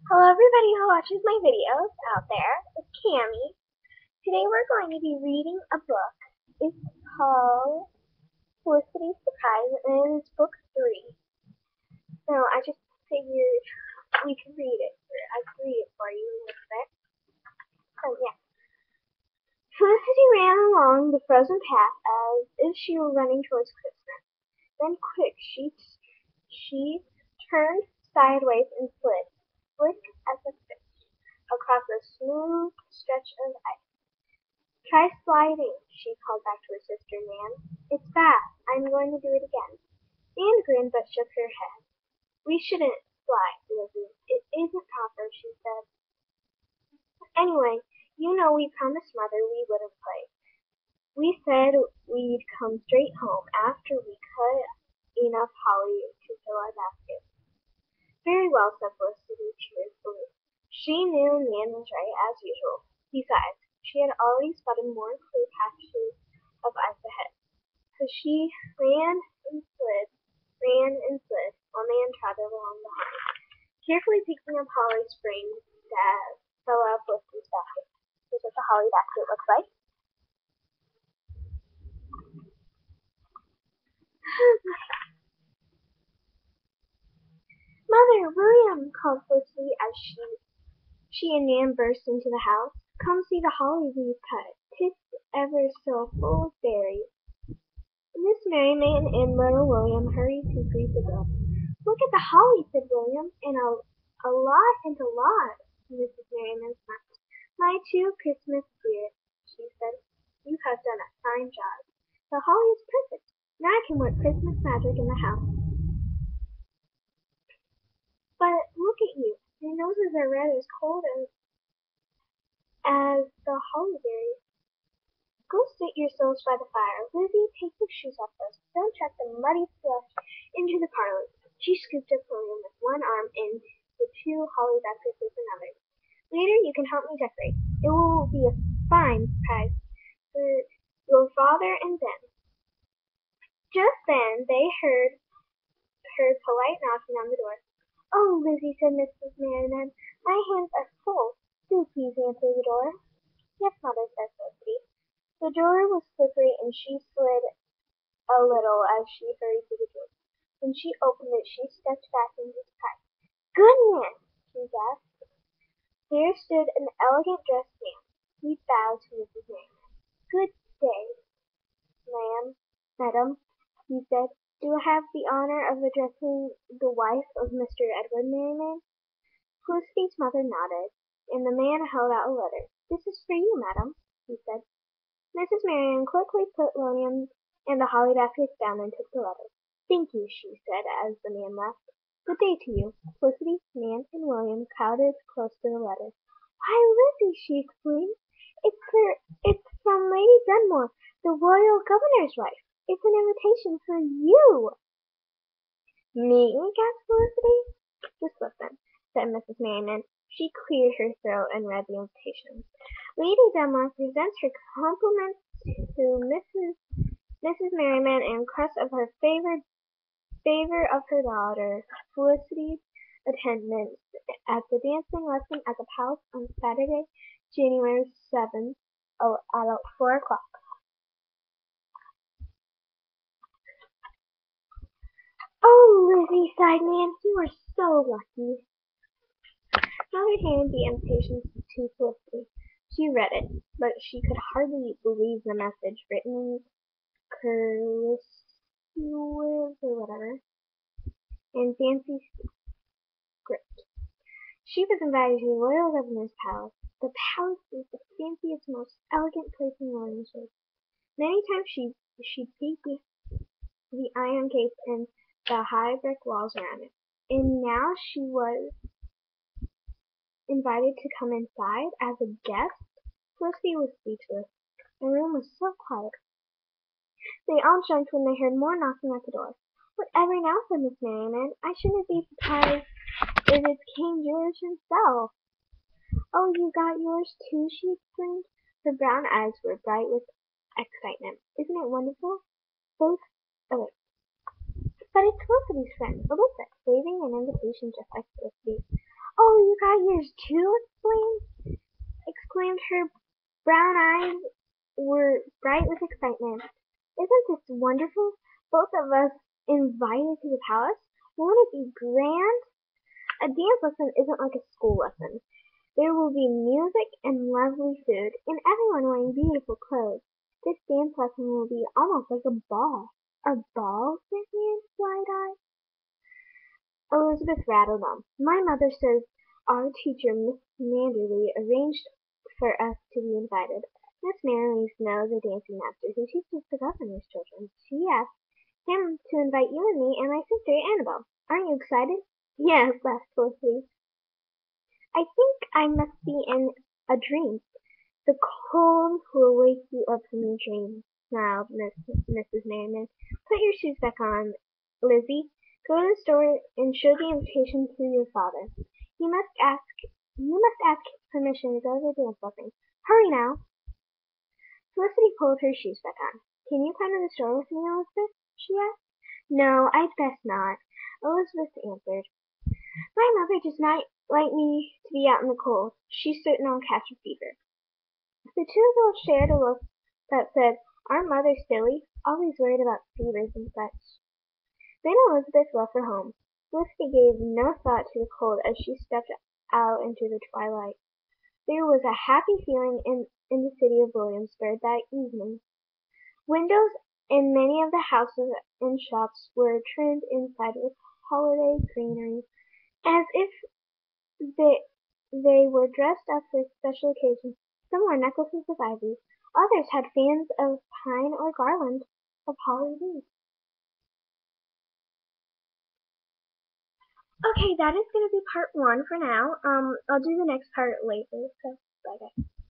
Hello everybody who watches my videos out there. It's Cami. Today we're going to be reading a book. It's called Felicity, Suprise, and it's book 3. So I just figured we could read it. I could read it for you a little bit. So yeah. Felicity ran along the frozen path as if she were running towards Christmas. Then quick, she turned sideways and slid, slick as a fish, across a smooth stretch of ice. Try sliding, she called back to her sister Nan. It's fast. I'm going to do it again. Nan grinned but shook her head. We shouldn't slide, Lizzie. It isn't proper, she said. Anyway, you know we promised Mother we wouldn't play. We said we'd come straight home after we cut enough holly to fill our basket. Very well, said Felicity cheerfully. She knew Nan was right as usual. Besides, she had already spotted more clear patches of ice ahead. So she ran and slid, while Nan trotted along behind, carefully picking up holly sprigs that fell out of Felicity's basket. Here's what the holly basket looks like. Mother, William, called Felicity as she and Nan burst into the house. Come see the holly we've cut. 'Tis ever so full of berries. Miss Merriman and little William hurried to greet the girls. Look at the holly, said William, and a lot, Mrs. Merriman smiled. My two Christmas dears, she said, you have done a fine job. The holly is perfect. Now I can work Christmas magic in the house. But look at you. Your noses are red as cold as the holly berries. Go sit yourselves by the fire. Lizzie, take your shoes off first. Don't chuck the muddy slush into the parlor. She scooped up William with one arm and the two holly baskets with another. Later you can help me decorate. It will be a fine surprise for your father and them. Just then they heard polite knocking on the door. Oh, Lizzie, said Mrs. Merriman, my hands are full. Do please answer the door. Yes, Mother, said Felicity. The door was slippery and she slid a little as she hurried to the door. When she opened it, she stepped back into surprise. Goodness, she gasped. There stood an elegant dressed man. He bowed to Mrs. Merriman. Good day, madam, he said. Do I have the honor of addressing the wife of Mr. Edward Merriman? Felicity's mother nodded, and the man held out a letter. This is for you, madam, he said. Mrs. Merriman quickly put William and the holly baskets down and took the letter. Thank you, she said as the man left. Good day to you. Felicity, Nan, and William crowded close to the letter. Why, Lizzie, she exclaimed. It's from Lady Dunmore, the royal governor's wife. It's an invitation for you. Me? Gasped Felicity. Just listen, said Mrs. Merriman. She cleared her throat and read the invitation. Lady Dunmore presents her compliments to Mrs. Merriman in request of her favor of her daughter, Felicity's attendance at the dancing lesson at the palace on Saturday, January 7th at 4 o'clock. Oh, Lizzie, sighed Nan, you are so lucky. Mother handed the invitation to Felicity. She read it, but she could hardly believe the message written in cursive or whatever, in fancy script. She was invited to the royal governor's palace. The palace is the fanciest, most elegant place in Williamsburg. Many times she'd peeked the iron gates and the high brick walls around it, and now she was invited to come inside as a guest. Felicity was speechless. The room was so quiet. They all jumped when they heard more knocking at the door. Whatever now, said Miss Merriman. I shouldn't be surprised if it's King George himself. Oh, you got yours too, she exclaimed. Her brown eyes were bright with excitement. Isn't it wonderful? Both But it's Felicity's friend, Elizabeth, waving an invitation just like Felicity's. Oh, you got there's two, exclaimed her brown eyes were bright with excitement. Isn't this wonderful? Both of us invited to the palace? Won't it be grand? A dance lesson isn't like a school lesson. There will be music and lovely food, and everyone wearing beautiful clothes. This dance lesson will be almost like a ball. A ball? Said Nan, wide-eyed. Elizabeth rattled on. My mother says our teacher, Miss Manderly, arranged for us to be invited. Miss Manderly knows a dancing master who teaches the governor's children. She asked him to invite you and me and my sister Annabel. Aren't you excited? Yes, laughed Felicity. I think I must be in a dream. The cold will wake you up from your dream, smiled Mrs. Merriman. Put your shoes back on, Lizzie. Go to the store and show the invitation to your father. You must ask his permission to go to the dance lesson. Hurry now. Felicity pulled her shoes back on. Can you come to the store with me, Elizabeth? She asked. No, I'd best not, Elizabeth answered. My mother does not like me to be out in the cold. She's certain I'll catch a fever. The two girls shared a look that said, Aren't mothers silly? Always worried about fevers and such. Then Elizabeth left for home. Felicity gave no thought to the cold as she stepped out into the twilight. There was a happy feeling in the city of Williamsburg that evening. Windows in many of the houses and shops were trimmed inside with holiday greenery, as if they were dressed up for special occasions. Some wore necklaces of ivy, others had fans of pine or garlands of holly leaves. Okay, that is going to be part one for now. I'll do the next part later. So, bye guys.